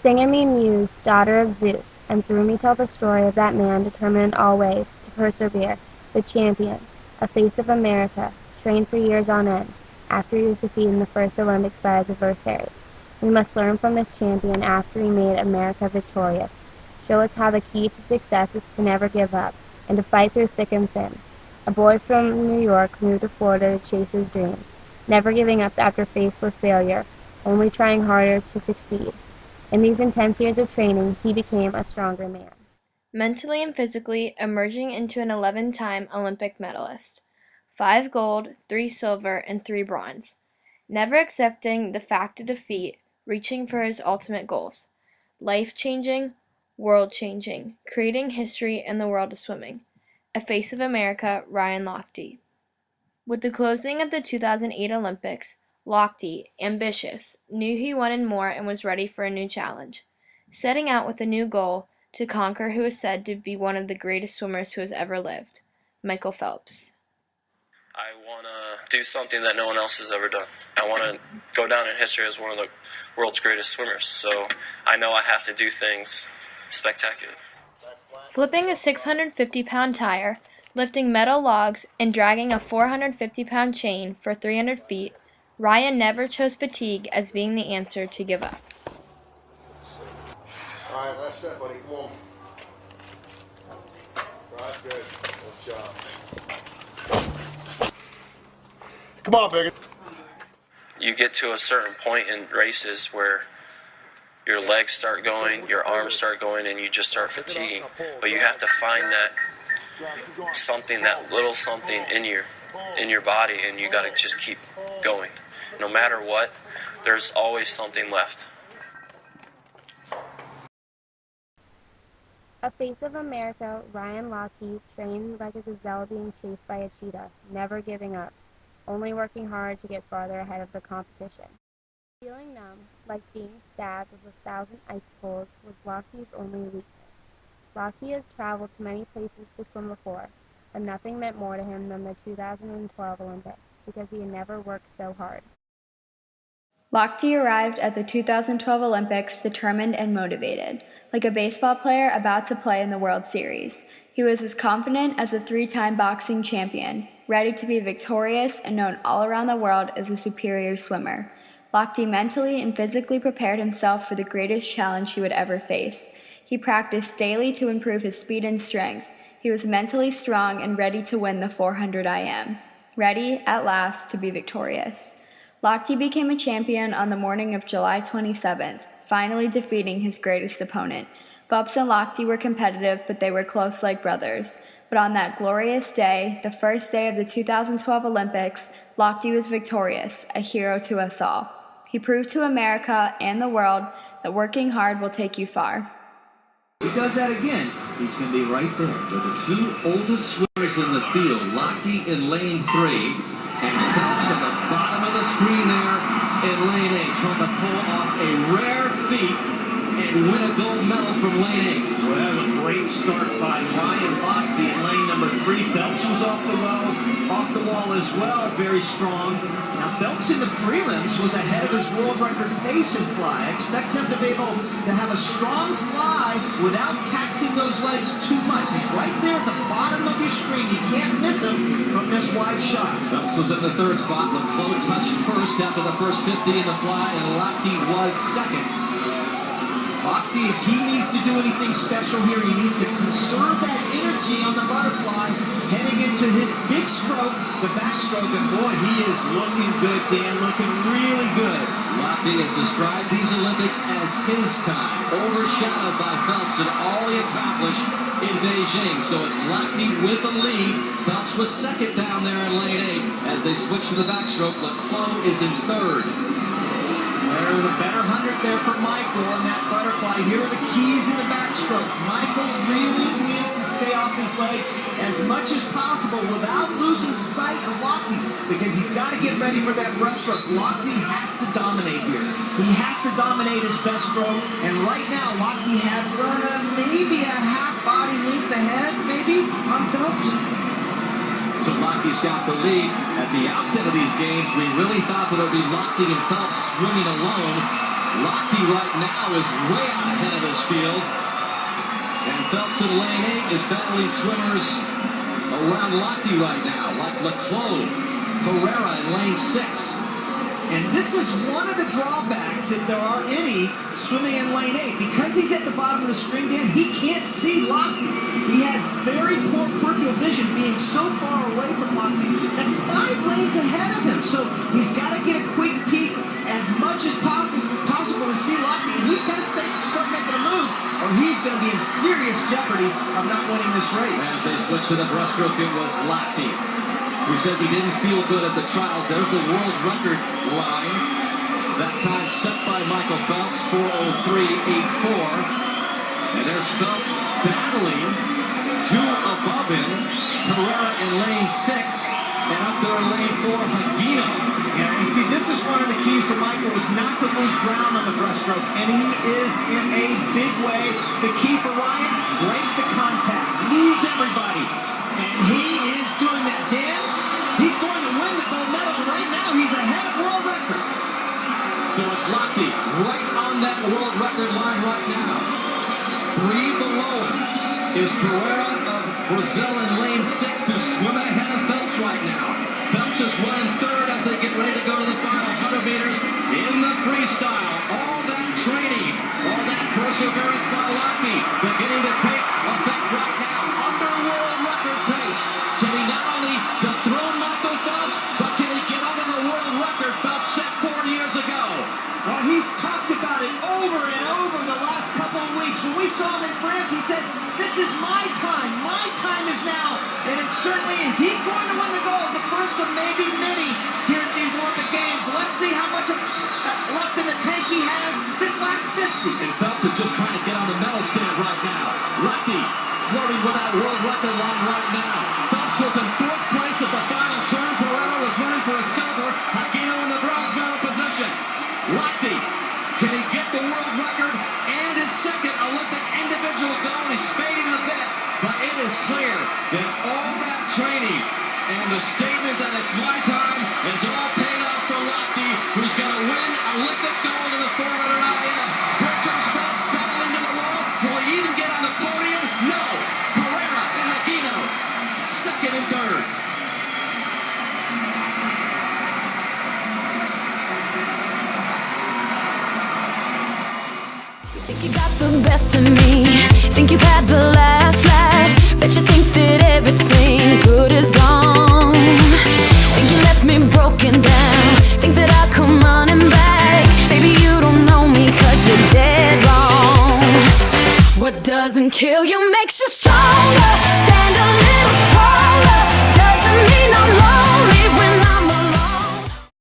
Singame Muse, daughter of Zeus, and through me tell the story of that man determined in all ways to persevere, the champion, a face of America, trained for years on end, after he was defeated in the first Olympics by his adversary. We must learn from this champion after he made America victorious. Show us how the key to success is to never give up, and to fight through thick and thin. A boy from New York moved to Florida to chase his dreams, never giving up after faced with failure, only trying harder to succeed. In these intense years of training, he became a stronger man. Mentally and physically emerging into an 11-time Olympic medalist. 5 gold, 3 silver, and 3 bronze. Never accepting the fact of defeat, reaching for his ultimate goals. Life-changing, world-changing, creating history in the world of swimming. A face of America, Ryan Lochte. With the closing of the 2008 Olympics, Lochte, ambitious, knew he wanted more and was ready for a new challenge. Setting out with a new goal, to conquer who is said to be one of the greatest swimmers who has ever lived, Michael Phelps. I want to do something that no one else has ever done. I want to go down in history as one of the world's greatest swimmers, so I know I have to do things spectacular. Flipping a 650-pound tire, lifting metal logs, and dragging a 450-pound chain for 300 feet, Ryan never chose fatigue as being the answer to give up. All right, last set, buddy. Come on. Right, good. Good job. Come on, Biggin. You get to a certain point in races where your legs start going, your arms start going, and you just start fatiguing. But you have to find that something, that little something in your body, and you got to just keep going. No matter what, there's always something left. A face of America, Ryan Lochte trained like a gazelle being chased by a cheetah, never giving up, only working hard to get farther ahead of the competition. Feeling numb, like being stabbed with 1,000 icicles, was Lochte's only weakness. Lochte has traveled to many places to swim before, but nothing meant more to him than the 2012 Olympics, because he had never worked so hard. Lochte arrived at the 2012 Olympics determined and motivated, like a baseball player about to play in the World Series. He was as confident as a 3-time boxing champion, ready to be victorious and known all around the world as a superior swimmer. Lochte mentally and physically prepared himself for the greatest challenge he would ever face. He practiced daily to improve his speed and strength. He was mentally strong and ready to win the 400 IM. Ready, at last, to be victorious. Lochte became a champion on the morning of July 27th, finally defeating his greatest opponent. Phelps and Lochte were competitive, but they were close like brothers. But on that glorious day, the first day of the 2012 Olympics, Lochte was victorious, a hero to us all. He proved to America and the world that working hard will take you far. He does that again. He's going to be right there with the 2 oldest swimmers in the field, Lochte in lane 3, and Phelps at the bottom of the screen there in lane 8, trying to pull off a rare feat and win a gold medal from lane 8. Well, that was a great start by Ryan Lochte in lane number 3. Phelps was off the wall as well, very strong. Now, Phelps in the prelims was ahead of his world record pace and fly. I expect him to be able to have a strong fly without taxing those legs too much. He's right there at the bottom of your screen. You can't miss him from this wide shot. Phelps was in the 3rd spot. Leclos touched first after the first 50 in the fly, and Lochte was second. Lochte, if he needs to do anything special here, he needs to conserve that energy on the butterfly, heading into his big stroke, the backstroke, and boy, he is looking good, Dan, looking really good. Lochte has described these Olympics as his time, overshadowed by Phelps and all he accomplished in Beijing. So it's Lochte with the lead. Phelps was second down there in lane 8. As they switch to the backstroke, Leclos is in 3rd. There's a better 100 there for Michael on that butterfly. Here are the keys in the backstroke. Michael really needs to stay off his legs as much as possible without losing sight of Lochte, because you've got to get ready for that breaststroke. Lochte has to dominate here. He has to dominate his best stroke, and right now Lochte has maybe a half body length ahead, maybe, on Phelps. So Lochte's got the lead. At the outset of these games, we really thought that it would be Lochte and Phelps swimming alone. Lochte Lochte right now is way out ahead of this field. And Phelps in lane 8 is battling swimmers around Lochte right now, like Leclos, Pereira in lane 6. And this is one of the drawbacks, if there are any, swimming in lane 8. Because he's at the bottom of the screen, Dan, he can't see Lochte. He has very poor peripheral vision, being so far away from Lochte. That's 5 lanes ahead of him. So he's got to get a quick peek as much as possible to see Lochte. And he's got to start making a move, or he's going to be in serious jeopardy of not winning this race. As they switch to the breaststroke, it was Lochte who says he didn't feel good at the trials. There's the world record line. That time set by Michael Phelps, 4:03.84. And there's Phelps battling 2 above him. Pereira in lane 6, and up there in lane 4, Hagino. Yeah, and see, this is one of the keys for Michael, is not to lose ground on the breaststroke, and he is in a big way. The key for Ryan, break the contact, lose everybody, and he is doing that. Dan, he's going to win the gold medal, and right now he's ahead of world record. So it's Lochte right on that world record line right now. 3 below him is Pereira of Brazil in lane 6, who's swimming ahead of Phelps right now. Phelps is running 3rd as they get ready to go to the final 100 meters in the freestyle. All that training, all that perseverance by Lochte beginning to take effect right now. Under world record pace. Can he not only dethrone Michael Phelps, but can he get under the world record Phelps set 4 years ago? Well, he's talked about it over and over the last couple of weeks. When we saw him in France, he said, "This is my time. My time is now." And it certainly is. He's going to win the gold, the first of maybe many here at these Olympic Games. Let's see how much left in the tank he has this last 50. And Phelps is just trying to get on the medal stand right now. Lochte flirting with that world record line right now. Phelps was in 4th place at the final turn. Pereira was running for a silver. Hagino in the bronze medal position. Lochte, can he get the world record and his 2nd Olympic individual gold? He's fading a bit, but it is clear that all that training and the statement that it's my time is all paid off for Lochte, who's going to win Olympic gold in the 400 IM. Here comes Phelps battling to the wall. Will he even get on the podium? No. Pereira and Hagino, 2nd and 3rd. Think you got the best of me, think you've had the last laugh, bet you think that everything good is gone. Think you left me broken down, think that I'll come running back. Maybe you don't know me 'cause you're dead wrong. What doesn't kill you makes you stronger.